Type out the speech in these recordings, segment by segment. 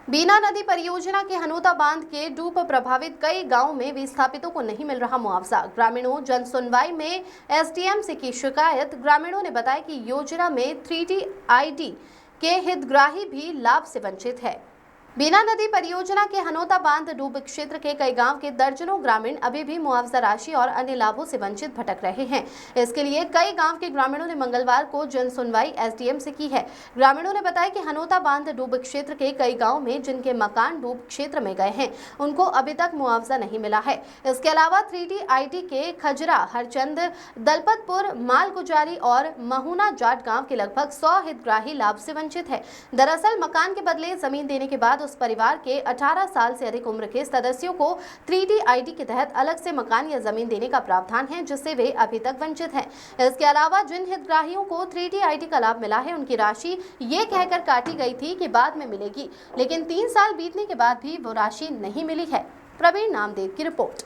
बीना नदी परियोजना के हनोता बांध के डूब प्रभावित कई गांवों में विस्थापितों को नहीं मिल रहा मुआवजा। ग्रामीणों जन सुनवाई में एसडीएम से की शिकायत। ग्रामीणों ने बताया कि योजना में 3D ID के हितग्राही भी लाभ से वंचित है। बीना नदी परियोजना के हनोता बांध डूब क्षेत्र के कई गांव के दर्जनों ग्रामीण अभी भी मुआवजा राशि और अन्य लाभों से वंचित भटक रहे हैं। इसके लिए कई गांव के ग्रामीणों ने मंगलवार को जन सुनवाई एसडीएम से की है। ग्रामीणों ने बताया कि हनोता बांध डूब क्षेत्र के कई गांव में जिनके मकान डूब क्षेत्र में गए हैं उनको अभी तक मुआवजा नहीं मिला है। इसके अलावा 3D ID के खजरा, हरचंद, दलपतपुर, मालगुजारी और महुना जाट गाँव के लगभग 100 हितग्राही लाभ से वंचित है। दरअसल मकान के बदले जमीन देने के बाद उस परिवार के 18 साल से अधिक उम्र के सदस्यों को 3D ID के तहत अलग से मकान या जमीन देने का प्रावधान है, जिससे वे अभी तक वंचित हैं। इसके अलावा जिन हितग्राहियों को 3D ID का लाभ मिला है उनकी राशि ये कहकर काटी गई थी कि बाद में मिलेगी, लेकिन 3 साल बीतने के बाद भी वो राशि नहीं मिली है। प्रवीण नामदेव की रिपोर्ट।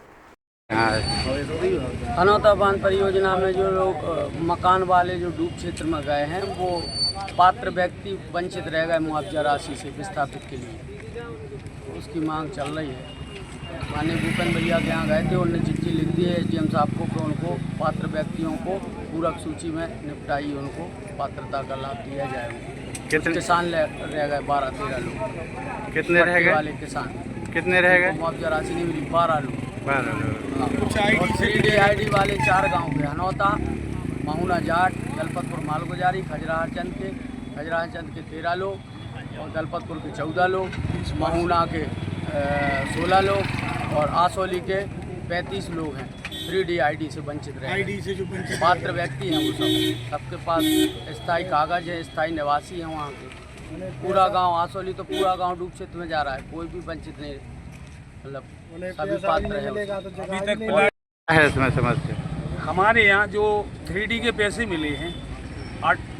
हनोता बांध परियोजना में जो लोग मकान वाले जो डूब क्षेत्र में गए हैं वो पात्र व्यक्ति वंचित रह गए मुआवजा राशि से विस्थापित के लिए। उसकी मांग चल रही है। माननीय भूपेंद्र भैया के यहाँ गए थे, उन्होंने चिट्ठी लिख दी है एसडीएम साहब को कि उनको पात्र व्यक्तियों को पूरक सूची में निपटाई उनको पात्रता का लाभ दिया जाएगा। कितने किसान रह गए? 12-13 लोग। कितने रह गए वाले किसान? कितने रह गए? मुआवजा राशि नहीं मिली, 12 लोग। 12 लोग। 3D ID वाले 4 गाँव के हनौता, महुना जाट, दलपतपुर मालगुजारी, खजरा हरचंद के 13 लोग और दलपतपुर के 14 लोग, महुना के 16 लोग और आसोली के 35 लोग हैं 3D ID से वंचित रहे। पात्र व्यक्ति हैं वो सबके पास स्थायी कागज है, स्थायी निवासी हैं वहाँ के। पूरा गांव आसोली तो पूरा गांव डूब क्षेत्र में जा रहा है, कोई भी वंचित नहीं, मतलब सभी पात्र है। इसमें समझते हमारे यहाँ जो 3D के पैसे मिले हैं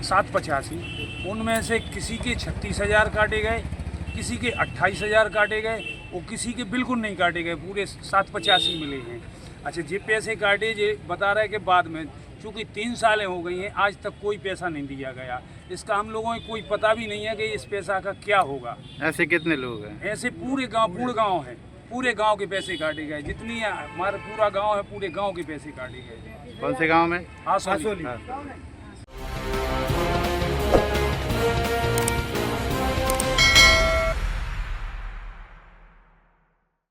785, उनमें से किसी के 36,000 काटे गए, किसी के 28,000 काटे गए और किसी के बिल्कुल नहीं काटे गए, पूरे 785 मिले हैं। अच्छा, ये पैसे काटे ये बता रहे कि बाद में, चूँकि 3 सालें हो गई हैं आज तक कोई पैसा नहीं दिया गया। इसका हम लोगों को कोई पता भी नहीं है कि इस पैसा का क्या होगा। ऐसे कितने लोग हैं? ऐसे पूरे गाँव है, पूरे गांव के पैसे काटे गए। जितनी हमारा पूरा गांव है, पूरे गांव के पैसे काटे गए। कौन से गांव में? आसोली।